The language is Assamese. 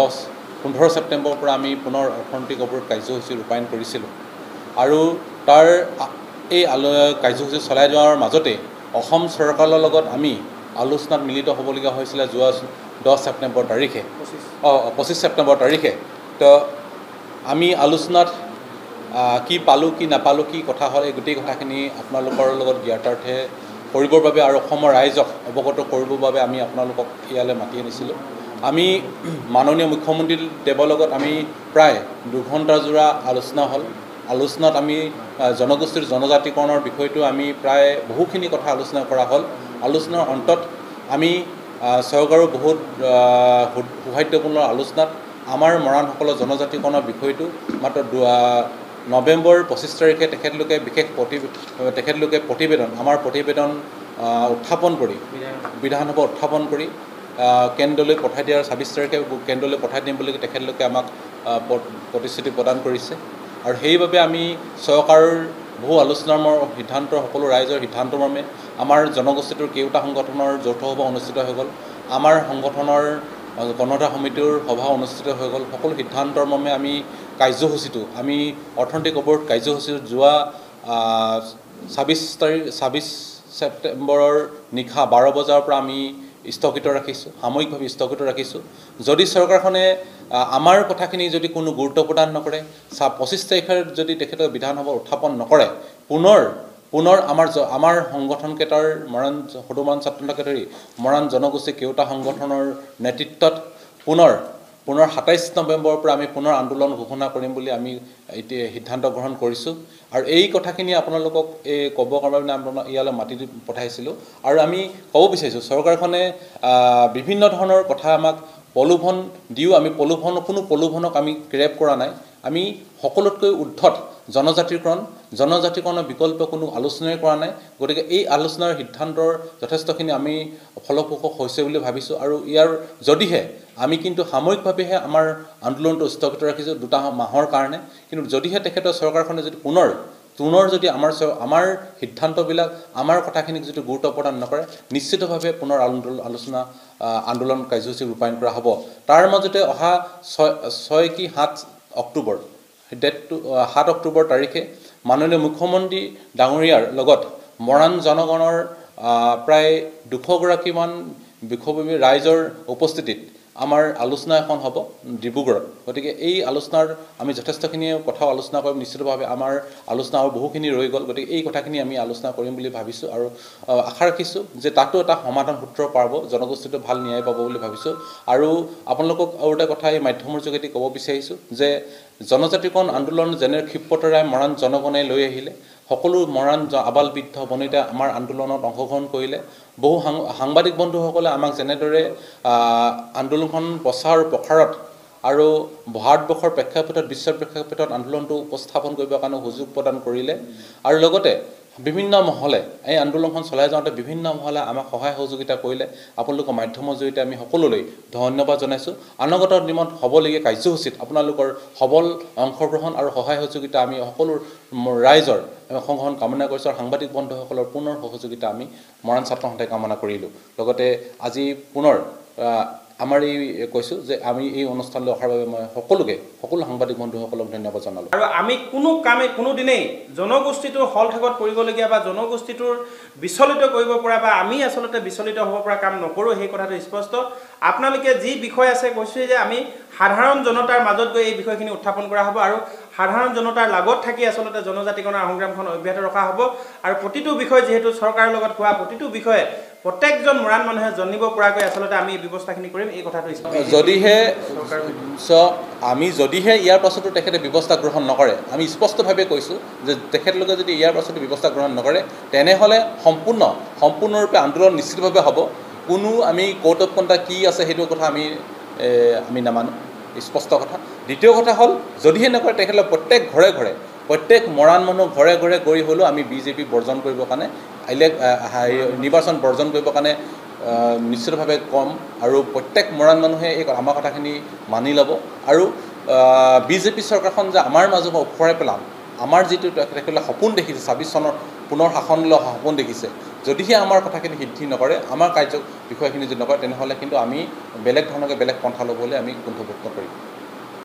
15 ছেপ্টেম্বৰৰ পৰা আমি পুনৰ অৰ্থনৈতিক অৱৰোধ কাৰ্যসূচী ৰূপায়ণ কৰিছিলোঁ আৰু তাৰ এই কাৰ্যসূচী চলাই যোৱাৰ মাজতে অসম চৰকাৰৰ লগত আমি আলোচনাত মিলিত হ'বলগীয়া হৈছিলে যোৱা 10 ছেপ্টেম্বৰ তাৰিখে 25 ছেপ্টেম্বৰ তাৰিখে তো আমি আলোচনাত কি পালোঁ কি নাপালোঁ কি কথা হ'ল এই গোটেই কথাখিনি আপোনালোকৰ লগত জ্ঞাতাৰ্থে কৰিবৰ বাবে আৰু অসমৰ ৰাইজক অৱগত কৰিবৰ বাবে আমি আপোনালোকক ইয়ালৈ মাতি আনিছিলোঁ। আমি মাননীয় মুখ্যমন্ত্ৰী দেৱৰ লগত আমি প্ৰায় 2 ঘণ্টা জোৰা আলোচনা হ'ল। আলোচনাত আমি জনগোষ্ঠীৰ জনজাতিকৰণৰ বিষয়টো আমি প্ৰায় বহুখিনি কথা আলোচনা কৰা হ'ল। আলোচনাৰ অন্তত আমি চৰকাৰৰ বহুত সৌহাৰ্দ্যপূৰ্ণ আলোচনাত আমাৰ মৰাণসকলৰ জনজাতিকৰণৰ বিষয়টো মাত্ৰ নৱেম্বৰ 25 তাৰিখে তেখেতলোকে প্ৰতিবেদন আমাৰ প্ৰতিবেদন উত্থাপন কৰি বিধানসভা উত্থাপন কৰি কেন্দ্ৰলৈ পঠাই দিয়াৰ 26 তাৰিখে কেন্দ্ৰলৈ পঠাই দিম বুলি তেখেতলোকে আমাক প্ৰতিশ্ৰুতি প্ৰদান কৰিছে আৰু সেইবাবে আমি চৰকাৰৰ বহু আলোচনাৰ সিদ্ধান্ত সকলো ৰাইজৰ সিদ্ধান্ত মৰ্মে আমাৰ জনগোষ্ঠীটোৰ কেইটা সংগঠনৰ যৌথ সভা অনুষ্ঠিত হৈ গ'ল। আমাৰ সংগঠনৰ গণতা সমিতিৰ সভা অনুষ্ঠিত হৈ গ'ল। সকলো সিদ্ধান্তৰ মৰ্মে আমি কাৰ্যসূচীটো আমি অৰ্থনৈতিক অৱৰোধ কাৰ্যসূচী যোৱা 26 ছেপ্টেম্বৰৰ নিশা 12 বজাৰ পৰা আমি স্থগিত ৰাখিছোঁ, সাময়িকভাৱে স্থগিত ৰাখিছোঁ। যদি চৰকাৰখনে আমাৰ কথাখিনি যদি কোনো গুৰুত্ব প্ৰদান নকৰে 25 তাৰিখে যদি তেখেতে বিধানসভা উত্থাপন নকৰে পুনৰ আমাৰ সংগঠনকেইটাৰ সদৌ মৰাণ ছাত্ৰকে ধৰি মৰাণ জনগোষ্ঠী কেওটা সংগঠনৰ নেতৃত্বত পুনৰ 27 নৱেম্বৰৰ পৰা আমি পুনৰ আন্দোলন ঘোষণা কৰিম বুলি আমি এতিয়া সিদ্ধান্ত গ্ৰহণ কৰিছোঁ আৰু এই কথাখিনি আপোনালোকক ক'বৰ কাৰণে আপোনালোক ইয়ালৈ মাতি পঠাইছিলোঁ আৰু আমি ক'ব বিচাৰিছোঁ চৰকাৰখনে বিভিন্ন ধৰণৰ কথা আমাক প্ৰলোভন দিও আমি কোনো প্ৰলোভনক আমি ক্ৰেপ কৰা নাই। আমি সকলোতকৈ ঊৰ্ধত জনজাতিকৰণৰ বিকল্প কোনো আলোচনাই কৰা নাই। গতিকে এই আলোচনাৰ সিদ্ধান্তৰ যথেষ্টখিনি আমি ফলপ্ৰসূ হৈছে বুলি ভাবিছোঁ আৰু ইয়াৰ যদিহে আমি কিন্তু সাময়িকভাৱেহে আমাৰ আন্দোলনটো স্থগিত ৰাখিছোঁ 2 মাহৰ কাৰণে, কিন্তু যদিহে তেখেতৰ চৰকাৰখনে যদি পুনৰ যদি আমাৰ সিদ্ধান্তবিলাক আমাৰ কথাখিনিক যদি গুৰুত্ব প্ৰদান নকৰে নিশ্চিতভাৱে পুনৰ আন্দোলন কাৰ্যসূচী ৰূপায়ণ কৰা হ'ব। তাৰ মাজতে অহা 6 কি 7 অক্টোবৰ ডেটটো 7 অক্টোবৰ তাৰিখে মাননীয় মুখ্যমন্ত্ৰী ডাঙৰীয়াৰ লগত মৰাণ জনগণৰ প্ৰায় 200 গৰাকীমান বিষয়ববী ৰাইজৰ উপস্থিতিত আমাৰ আলোচনা এখন হ'ব ডিব্ৰুগড়ত। গতিকে এই আলোচনাৰ আমি যথেষ্টখিনি কথাও আলোচনা কৰিম। নিশ্চিতভাৱে আমাৰ আলোচনা আৰু বহুখিনি ৰৈ গ'ল। গতিকে এই কথাখিনি আমি আলোচনা কৰিম বুলি ভাবিছোঁ আৰু আশা ৰাখিছোঁ যে তাতো এটা সমাধান সূত্ৰ পাব, জনগোষ্ঠীটো ভাল ন্যায় পাব বুলি ভাবিছোঁ। আৰু আপোনালোকক আৰু এটা কথা এই মাধ্যমৰ যোগেদি ক'ব বিচাৰিছোঁ যে জনজাতিকৰণ আন্দোলন যেনে ক্ষিপ্ৰতাৰে মৰাণ জনগণে লৈ আহিলে, সকলো মৰাণ আবাল বৃদ্ধ বনিতা আমাৰ আন্দোলনত অংশগ্ৰহণ কৰিলে। বহু সাংবাদিক বন্ধুসকলে আমাক যেনেদৰে আন্দোলনখন প্ৰচাৰ প্ৰসাৰত আৰু ভাৰতবৰ্ষৰ প্ৰেক্ষাপটত বিশ্বৰ প্ৰেক্ষাপটত আন্দোলনটো উপস্থাপন কৰিবৰ কাৰণে সুযোগ প্ৰদান কৰিলে আৰু লগতে বিভিন্ন মহলে এই আন্দোলনখন চলাই যাওঁতে বিভিন্ন মহলে আমাক সহায় সহযোগিতা কৰিলে। আপোনালোকৰ মাধ্যমৰ জৰিয়তে আমি সকলোলৈ ধন্যবাদ জনাইছোঁ। অনাগত দিনত হ'বলগীয়া কাৰ্যসূচীত আপোনালোকৰ সবল অংশগ্ৰহণ আৰু সহায় সহযোগিতা আমি সকলো ৰাইজৰ অংশগ্ৰহণ কামনা কৰিছোঁ আৰু সাংবাদিক বন্ধুসকলৰ পুনৰ সহযোগিতা আমি মৰাণ ছাত্ৰ সন্থাই কামনা কৰিলোঁ। লগতে আজি পুনৰ আমাৰ কৈছোঁ যে আমি এই অনুষ্ঠানলৈ অহাৰ বাবে মই সকলো সাংবাদিক বন্ধুসকলক ধন্যবাদ জনালোঁ। আৰু আমি কোনো দিনেই জনগোষ্ঠীটোৰ হলঠেকত কৰিবলগীয়া বা জনগোষ্ঠীটোৰ বিচলিত কৰিব পৰা বা আমি আচলতে বিচলিত হ'ব পৰা কাম নকৰোঁ, সেই কথাটো স্পষ্ট। আপোনালোকে যি বিষয় আছে কৈছোঁ যে আমি সাধাৰণ জনতাৰ মাজত গৈ এই বিষয়খিনি উত্থাপন কৰা হ'ব আৰু সাধাৰণ জনতাৰ লগত থাকি আচলতে জনজাতিকৰণৰ সংগ্ৰামখন অব্যাহত ৰখা হ'ব আৰু প্ৰতিটো বিষয় যিহেতু চৰকাৰৰ লগত হোৱা প্ৰতিটো বিষয়ে প্ৰত্যেকজন মৰাণ মানুহে জানিব পৰাকৈ আচলতে আমি ব্যৱস্থাখিনি কৰিম, এই কথাটো যদিহে ইয়াৰ পাছতো তেখেতে ব্যৱস্থা গ্ৰহণ নকৰে, আমি স্পষ্টভাৱে কৈছোঁ যে তেখেতলোকে যদি ইয়াৰ পাছতো ব্যৱস্থা গ্ৰহণ নকৰে তেনেহ'লে সম্পূৰ্ণৰূপে আন্দোলন নিশ্চিতভাৱে হ'ব। কোনো আমি কোৰ্ট অফ কণ্ডাক্ট কি আছে সেইটো কথা আমি নামানো, স্পষ্ট কথা। দ্বিতীয় কথা হ'ল যদিহে নকৰে তেখেতলোকে প্ৰত্যেক মৰাণ মানুহ ঘৰে গৈ হ'লেও আমি বিজেপি বৰ্জন কৰিবৰ কাৰণে নিৰ্বাচন বৰ্জন কৰিবৰ কাৰণে নিশ্চিতভাৱে কম আৰু প্ৰত্যেক মৰাণ মানুহে এই আমাৰ কথাখিনি মানি ল'ব আৰু বিজেপি চৰকাৰখন যে আমাৰ মাজৰ পৰা উফৰাই পেলাম, আমাৰ যিটো তেখেতসকলে সপোন দেখিছে 26 চনৰ পুনৰ শাসন লোৱা সপোন দেখিছে যদিহে আমাৰ কথাখিনি সিদ্ধি নকৰে আমাৰ কাৰ্য বিষয়খিনি যদি নকৰে তেনেহ'লে কিন্তু আমি বেলেগ ধৰণকে বেলেগ পন্থা ল'বলৈ আমি কুণ্ঠবোধ নকৰিম